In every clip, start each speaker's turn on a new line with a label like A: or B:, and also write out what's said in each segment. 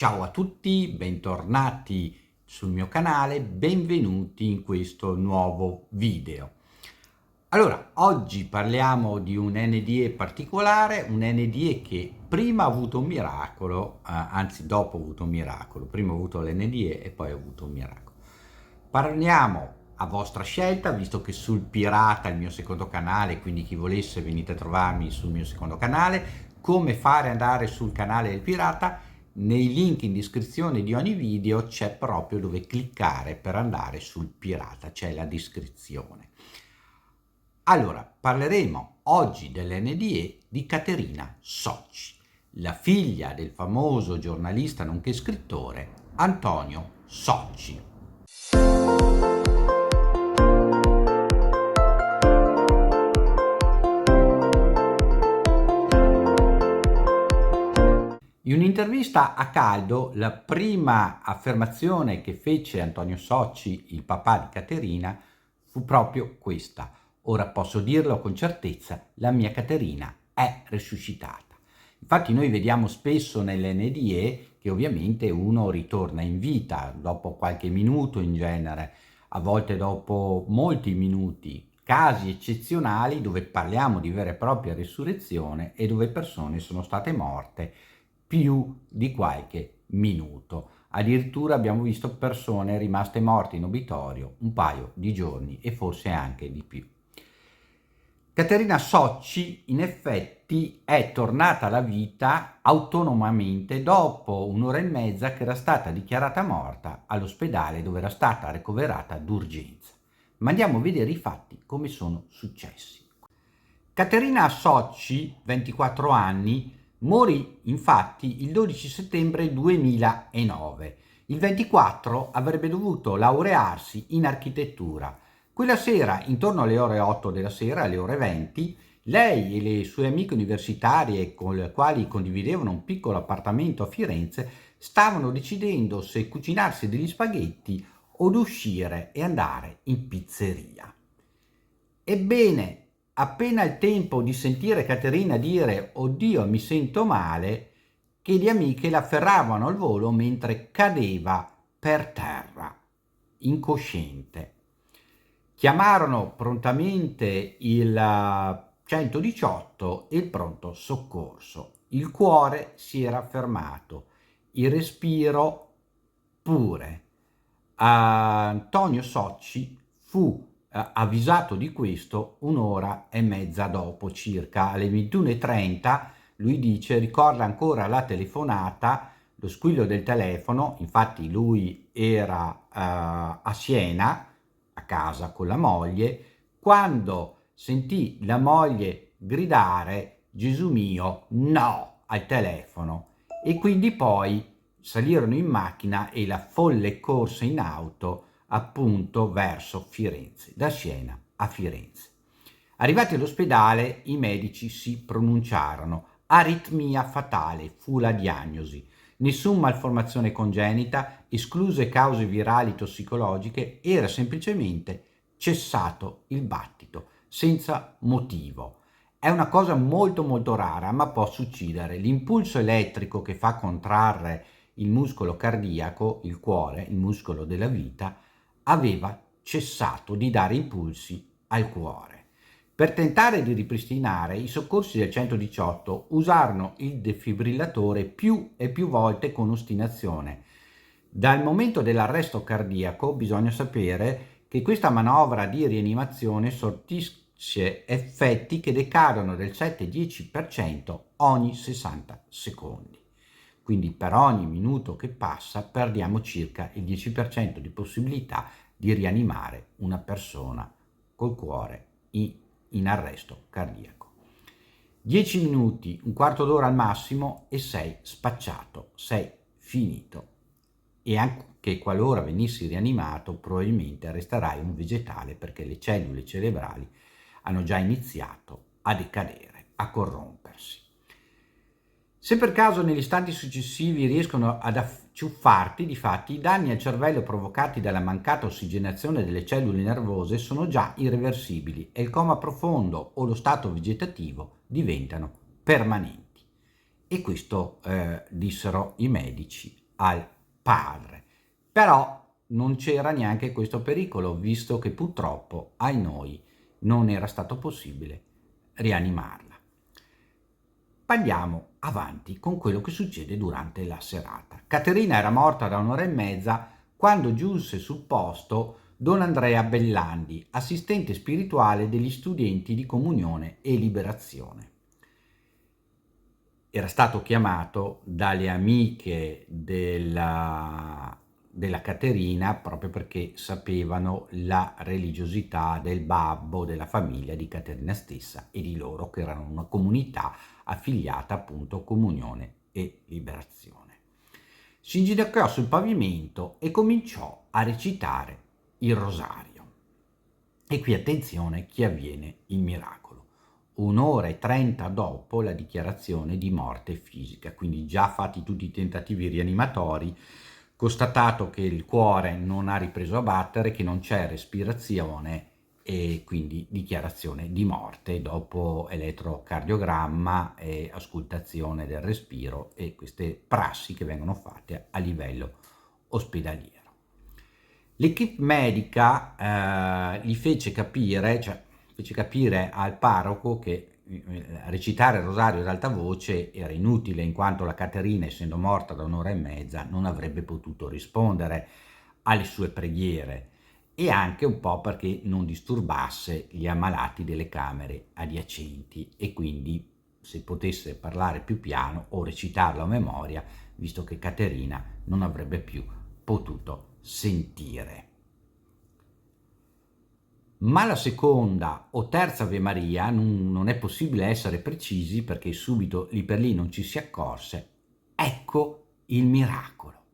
A: Ciao a tutti, bentornati sul mio canale, benvenuti in questo nuovo video. Allora, oggi parliamo di un NDE particolare, un NDE che prima ha avuto un miracolo, anzi dopo ha avuto un miracolo, prima ho avuto l'NDE e poi ho avuto un miracolo. Parliamo a vostra scelta, visto che sul Pirata, il mio secondo canale, quindi chi volesse venite a trovarmi sul mio secondo canale, come fare ad andare sul canale del Pirata. Nei link in descrizione di ogni video c'è proprio dove cliccare per andare sul Pirata, c'è la descrizione. Allora, parleremo oggi dell'NDE di Caterina Socci, la figlia del famoso giornalista nonché scrittore Antonio Socci. In un'intervista a caldo, la prima affermazione che fece Antonio Socci, il papà di Caterina, fu proprio questa: ora posso dirlo con certezza, la mia Caterina è risuscitata. Infatti noi vediamo spesso nell'NDE che ovviamente uno ritorna in vita dopo qualche minuto in genere, a volte dopo molti minuti, casi eccezionali dove parliamo di vera e propria risurrezione e dove persone sono state morte più di qualche minuto. Addirittura abbiamo visto persone rimaste morte in obitorio un paio di giorni e forse anche di più. Caterina Socci in effetti è tornata alla vita autonomamente dopo un'ora e mezza che era stata dichiarata morta all'ospedale dove era stata ricoverata d'urgenza. Ma andiamo a vedere i fatti come sono successi. Caterina Socci, 24 anni, morì infatti il 12 settembre 2009. Il 24 avrebbe dovuto laurearsi in architettura. Quella sera, intorno alle ore 8 della sera, alle ore 20, lei e le sue amiche universitarie con le quali condividevano un piccolo appartamento a Firenze stavano decidendo se cucinarsi degli spaghetti o uscire e andare in pizzeria. Ebbene, appena il tempo di sentire Caterina dire "Oddio, mi sento male", che le amiche la afferravano al volo mentre cadeva per terra, incosciente. Chiamarono prontamente il 118 e il pronto soccorso. Il cuore si era fermato, il respiro pure. Antonio Socci fu avvisato di questo un'ora e mezza dopo, circa alle 21:30. Lui dice, ricorda ancora la telefonata, lo squillo del telefono. Infatti lui era a Siena, a casa con la moglie, quando sentì la moglie gridare "Gesù mio, no!" al telefono, e quindi poi salirono in macchina e la folle corse in auto appunto verso Firenze, da Siena a Firenze. Arrivati all'ospedale, i medici si pronunciarono. Aritmia fatale fu la diagnosi. Nessun malformazione congenita, escluse cause virali tossicologiche, era semplicemente cessato il battito, senza motivo. È una cosa molto molto rara, ma può succedere. L'impulso elettrico che fa contrarre il muscolo cardiaco, il cuore, il muscolo della vita, aveva cessato di dare impulsi al cuore. Per tentare di ripristinare, i soccorsi del 118 usarono il defibrillatore più e più volte con ostinazione. Dal momento dell'arresto cardiaco bisogna sapere che questa manovra di rianimazione sortisce effetti che decadono del 7-10% ogni 60 secondi. Quindi per ogni minuto che passa perdiamo circa il 10% di possibilità di rianimare una persona col cuore in arresto cardiaco. 10 minuti, un quarto d'ora al massimo e sei spacciato, sei finito. E anche qualora venissi rianimato probabilmente resterai un vegetale, perché le cellule cerebrali hanno già iniziato a decadere, a corrompersi. Se per caso negli istanti successivi riescono ad acciuffarti, difatti, i danni al cervello provocati dalla mancata ossigenazione delle cellule nervose sono già irreversibili e il coma profondo o lo stato vegetativo diventano permanenti. E questo dissero i medici al padre. Però non c'era neanche questo pericolo, visto che purtroppo, ai noi, non era stato possibile rianimarla. Andiamo avanti con quello che succede durante la serata. Caterina era morta da un'ora e mezza quando giunse sul posto Don Andrea Bellandi, assistente spirituale degli studenti di Comunione e Liberazione. Era stato chiamato dalle amiche della Caterina proprio perché sapevano la religiosità del babbo, della famiglia di Caterina stessa e di loro, che erano una comunità affiliata appunto a Comunione e Liberazione. Si inginocchiò sul pavimento e cominciò a recitare il rosario. E qui attenzione, che avviene il miracolo. 1 ora e 30 dopo la dichiarazione di morte fisica, quindi già fatti tutti i tentativi rianimatori, constatato che il cuore non ha ripreso a battere, che non c'è respirazione e quindi dichiarazione di morte dopo elettrocardiogramma e auscultazione del respiro e queste prassi che vengono fatte a livello ospedaliero. L'equipe medica gli fece capire al parroco che recitare il rosario ad alta voce era inutile, in quanto la Caterina, essendo morta da 1 ora e mezza, non avrebbe potuto rispondere alle sue preghiere, e anche un po' perché non disturbasse gli ammalati delle camere adiacenti, e quindi se potesse parlare più piano o recitarlo a memoria, visto che Caterina non avrebbe più potuto sentire. Ma la seconda o terza Ave Maria non è possibile essere precisi, perché subito lì per lì non ci si accorse. Ecco il miracolo.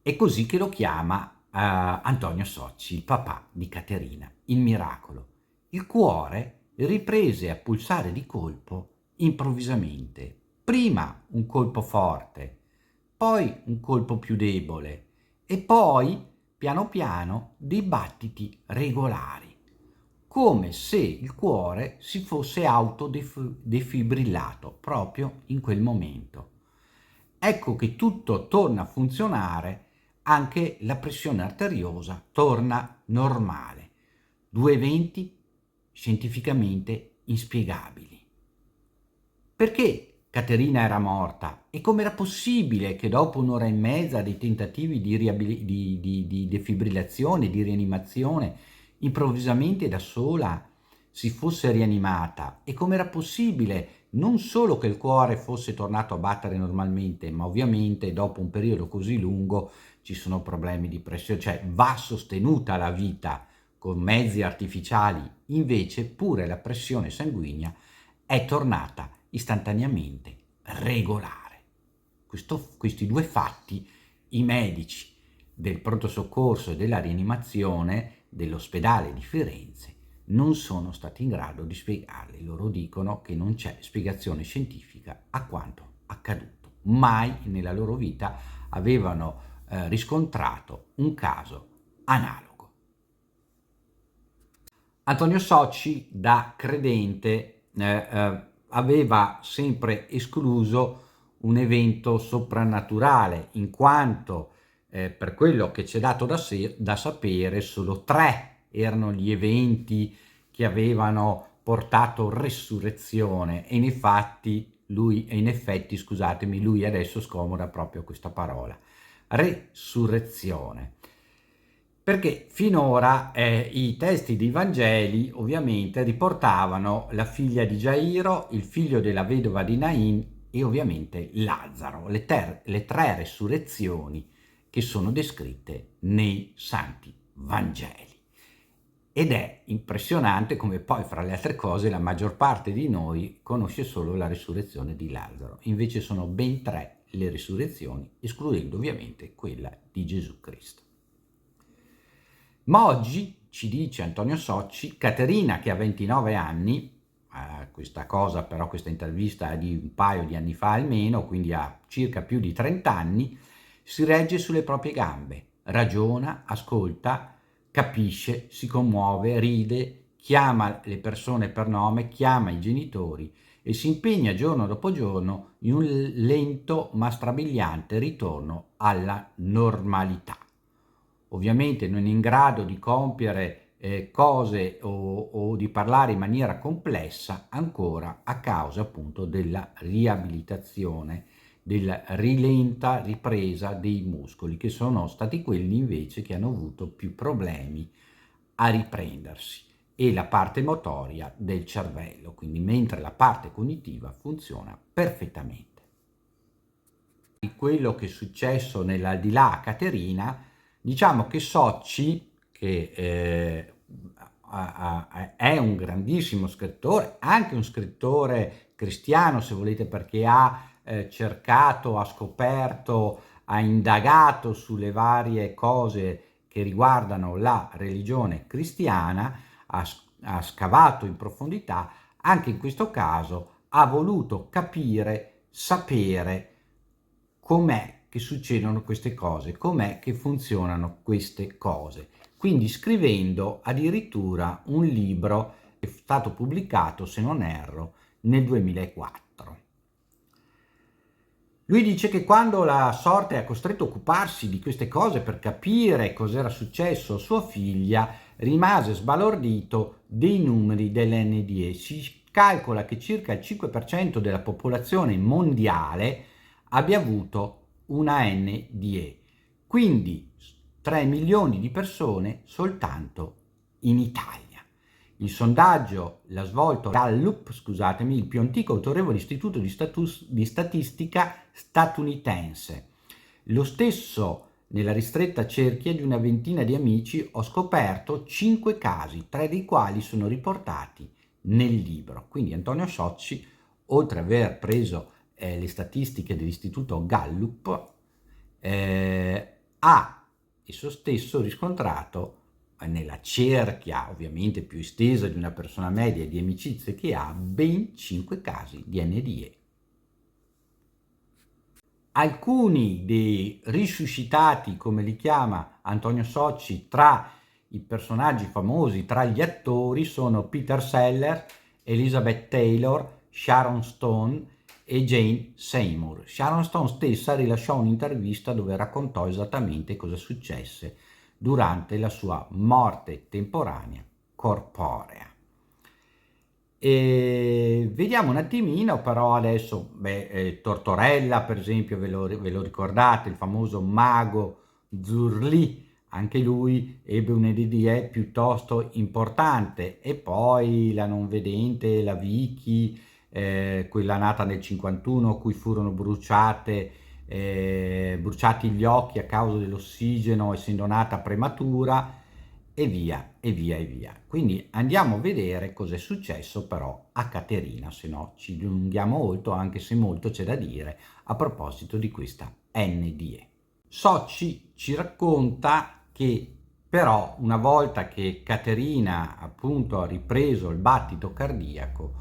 A: È così che lo chiama Antonio Socci, il papà di Caterina, il miracolo. Il cuore riprese a pulsare di colpo improvvisamente. Prima un colpo forte, poi un colpo più debole e poi, piano piano, dei battiti regolari, come se il cuore si fosse autodefibrillato proprio in quel momento. Ecco che tutto torna a funzionare, anche la pressione arteriosa torna normale. 2 eventi scientificamente inspiegabili. Perché Caterina era morta e com'era possibile che dopo 1 ora e mezza dei tentativi di defibrillazione, di rianimazione, improvvisamente da sola si fosse rianimata, e com'era possibile non solo che il cuore fosse tornato a battere normalmente, ma ovviamente dopo un periodo così lungo ci sono problemi di pressione, cioè va sostenuta la vita con mezzi artificiali, invece pure la pressione sanguigna è tornata istantaneamente regolare. Questi 2 fatti i medici del pronto soccorso e della rianimazione dell'ospedale di Firenze non sono stati in grado di spiegarli. Loro dicono che non c'è spiegazione scientifica a quanto accaduto. Mai nella loro vita avevano riscontrato un caso analogo. Antonio Socci, da credente, aveva sempre escluso un evento soprannaturale, in quanto per quello che c'è dato da sapere, solo 3 erano gli eventi che avevano portato resurrezione, e in effetti, scusatemi, lui adesso scomoda proprio questa parola, resurrezione. Perché finora i testi dei Vangeli ovviamente riportavano la figlia di Gairo, il figlio della vedova di Nain e ovviamente Lazzaro, le 3 resurrezioni che sono descritte nei Santi Vangeli. Ed è impressionante come poi, fra le altre cose, la maggior parte di noi conosce solo la risurrezione di Lazzaro. Invece sono ben 3 le risurrezioni, escludendo ovviamente quella di Gesù Cristo. Ma oggi, ci dice Antonio Socci, Caterina, che ha 29 anni, questa intervista è di un paio di anni fa almeno, quindi ha circa più di 30 anni, si regge sulle proprie gambe, ragiona, ascolta, capisce, si commuove, ride, chiama le persone per nome, chiama i genitori, e si impegna giorno dopo giorno in un lento ma strabiliante ritorno alla normalità. Ovviamente non è in grado di compiere cose o di parlare in maniera complessa ancora a causa appunto della riabilitazione, della rilenta ripresa dei muscoli, che sono stati quelli invece che hanno avuto più problemi a riprendersi, e la parte motoria del cervello, quindi mentre la parte cognitiva funziona perfettamente. Di quello che è successo nell'aldilà a Caterina, diciamo che Socci, che è un grandissimo scrittore, anche un scrittore cristiano se volete, perché ha cercato, ha scoperto, ha indagato sulle varie cose che riguardano la religione cristiana, ha scavato in profondità, anche in questo caso ha voluto capire, sapere com'è che succedono queste cose, com'è che funzionano queste cose. Quindi scrivendo addirittura un libro che è stato pubblicato, se non erro, nel 2004. Lui dice che quando la sorte ha costretto a occuparsi di queste cose per capire cos'era successo a sua figlia, rimase sbalordito dei numeri dell'NDE. Si calcola che circa il 5% della popolazione mondiale abbia avuto una NDE, quindi 3 milioni di persone soltanto in Italia. Il sondaggio l'ha svolto Gallup, scusatemi, il più antico autorevole istituto di statistica statunitense. Lo stesso nella ristretta cerchia di una ventina di amici ho scoperto 5 casi, 3 dei quali sono riportati nel libro. Quindi Antonio Socci, oltre ad aver preso le statistiche dell'istituto Gallup, ha esso stesso riscontrato nella cerchia ovviamente più estesa di una persona media e di amicizie che ha, ben 5 casi di NDE. Alcuni dei risuscitati, come li chiama Antonio Socci, tra i personaggi famosi, tra gli attori, sono Peter Sellers, Elizabeth Taylor, Sharon Stone e Jane Seymour. Sharon Stone stessa rilasciò un'intervista dove raccontò esattamente cosa successe durante la sua morte temporanea corporea. E vediamo un attimino però adesso, Tortorella per esempio, ve lo ricordate, il famoso mago Zurli, anche lui ebbe un NDE piuttosto importante, e poi la non vedente, la Vicky, quella nata nel 51, a cui furono bruciati gli occhi a causa dell'ossigeno essendo nata prematura, e via, e via, e via. Quindi andiamo a vedere cosa è successo però a Caterina, se no ci dilunghiamo molto, anche se molto c'è da dire a proposito di questa NDE. Socci ci racconta che però una volta che Caterina appunto ha ripreso il battito cardiaco,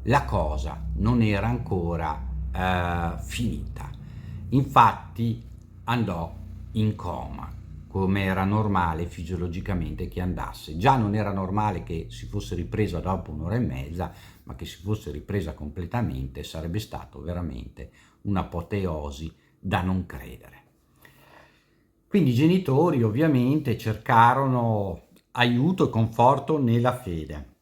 A: la cosa non era ancora finita. Infatti andò in coma, come era normale fisiologicamente che andasse. Già non era normale che si fosse ripresa dopo un'ora e mezza, ma che si fosse ripresa completamente sarebbe stato veramente un'apoteosi da non credere. Quindi i genitori ovviamente cercarono aiuto e conforto nella fede,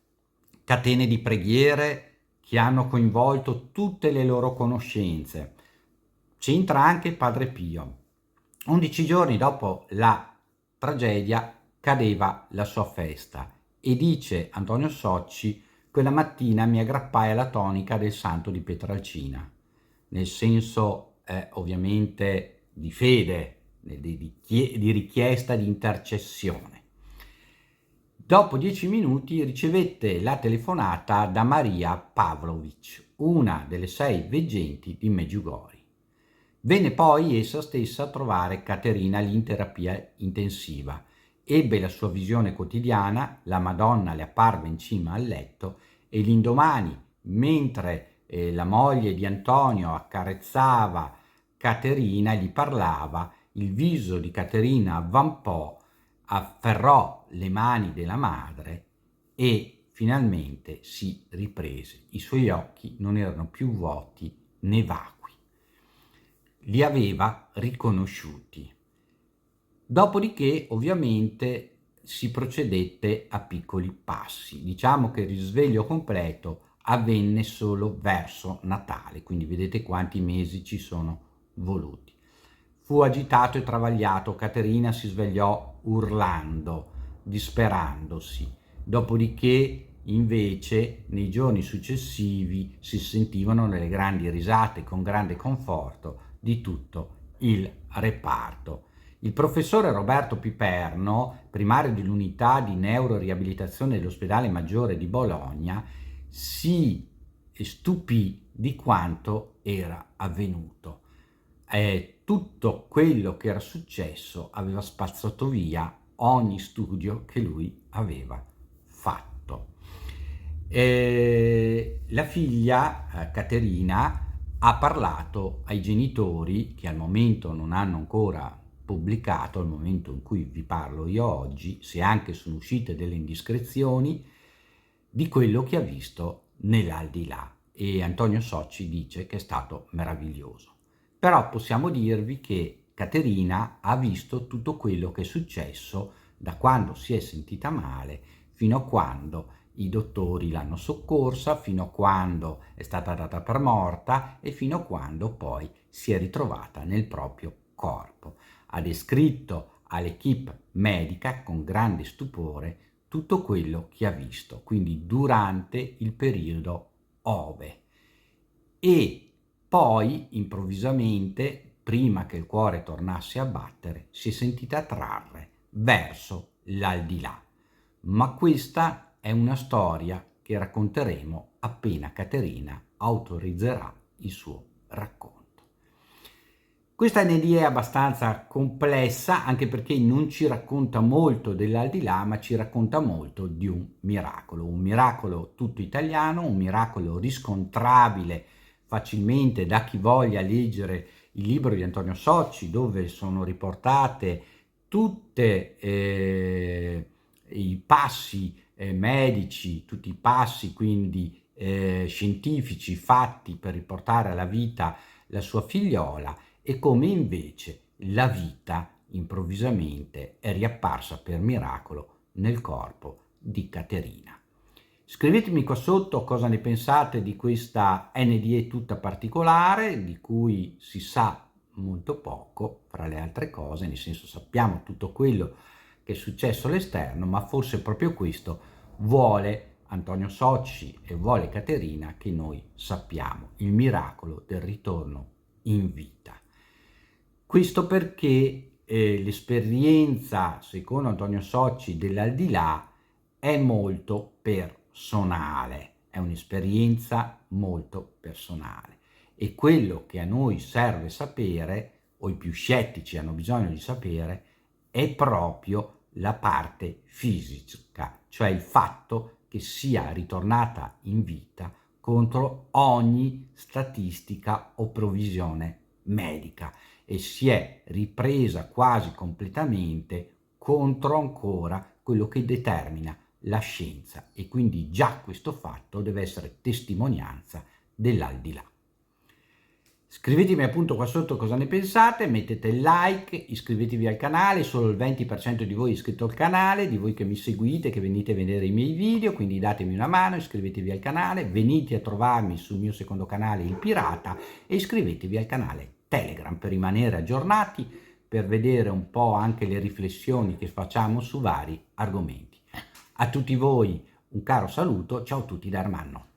A: catene di preghiere che hanno coinvolto tutte le loro conoscenze. C'entra anche Padre Pio. 11 giorni dopo la tragedia cadeva la sua festa e dice Antonio Socci: quella mattina mi aggrappai alla tonica del santo di Pietralcina, nel senso ovviamente di fede, di richiesta di intercessione. Dopo 10 minuti ricevette la telefonata da Maria Pavlovic, una delle 6 veggenti di Meggiugori. Venne poi essa stessa a trovare Caterina lì in terapia intensiva. Ebbe la sua visione quotidiana, la Madonna le apparve in cima al letto e l'indomani, mentre la moglie di Antonio accarezzava Caterina e gli parlava, il viso di Caterina avvampò, afferrò le mani della madre e finalmente si riprese. I suoi occhi non erano più vuoti né vacui. Li aveva riconosciuti. Dopodiché, ovviamente, si procedette a piccoli passi. Diciamo che il risveglio completo avvenne solo verso Natale, quindi vedete quanti mesi ci sono voluti. Fu agitato e travagliato, Caterina si svegliò urlando, disperandosi. Dopodiché, invece, nei giorni successivi si sentivano le grandi risate con grande conforto di tutto il reparto. Il professore Roberto Piperno, primario dell'unità di neuroriabilitazione dell'ospedale maggiore di Bologna, si stupì di quanto era avvenuto. Tutto quello che era successo aveva spazzato via ogni studio che lui aveva fatto. La figlia, Caterina, ha parlato ai genitori, che al momento non hanno ancora pubblicato, al momento in cui vi parlo io oggi, se anche sono uscite delle indiscrezioni, di quello che ha visto nell'aldilà. E Antonio Socci dice che è stato meraviglioso. Però possiamo dirvi che Caterina ha visto tutto quello che è successo da quando si è sentita male fino a quando i dottori l'hanno soccorsa, fino a quando è stata data per morta e fino a quando poi si è ritrovata nel proprio corpo. Ha descritto all'equipe medica con grande stupore tutto quello che ha visto, quindi durante il periodo Ove. E poi improvvisamente, prima che il cuore tornasse a battere, si è sentita trarre verso l'aldilà. Ma questa è una storia che racconteremo appena Caterina autorizzerà il suo racconto. Questa NDE è abbastanza complessa, anche perché non ci racconta molto dell'aldilà, ma ci racconta molto di un miracolo tutto italiano, un miracolo riscontrabile facilmente da chi voglia leggere il libro di Antonio Socci, dove sono riportate tutte i passi medici, tutti i passi quindi scientifici fatti per riportare alla vita la sua figliola, e come invece la vita improvvisamente è riapparsa per miracolo nel corpo di Caterina. Scrivetemi qua sotto cosa ne pensate di questa NDE tutta particolare, di cui si sa molto poco, fra le altre cose, nel senso sappiamo tutto quello che è successo all'esterno, ma forse proprio questo vuole Antonio Socci e vuole Caterina che noi sappiamo, il miracolo del ritorno in vita. Questo perché l'esperienza, secondo Antonio Socci, dell'aldilà è molto personale, è un'esperienza molto personale, e quello che a noi serve sapere, o i più scettici hanno bisogno di sapere, è proprio la parte fisica, cioè il fatto che sia ritornata in vita contro ogni statistica o provvisione medica, e si è ripresa quasi completamente contro ancora quello che determina la scienza, e quindi già questo fatto deve essere testimonianza dell'aldilà. Scrivetemi appunto qua sotto cosa ne pensate, mettete il like, iscrivetevi al canale, solo il 20% di voi è iscritto al canale, di voi che mi seguite, che venite a vedere i miei video, quindi datemi una mano, iscrivetevi al canale, venite a trovarmi sul mio secondo canale Il Pirata e iscrivetevi al canale Telegram per rimanere aggiornati, per vedere un po' anche le riflessioni che facciamo su vari argomenti. A tutti voi un caro saluto, ciao a tutti da Ermanno.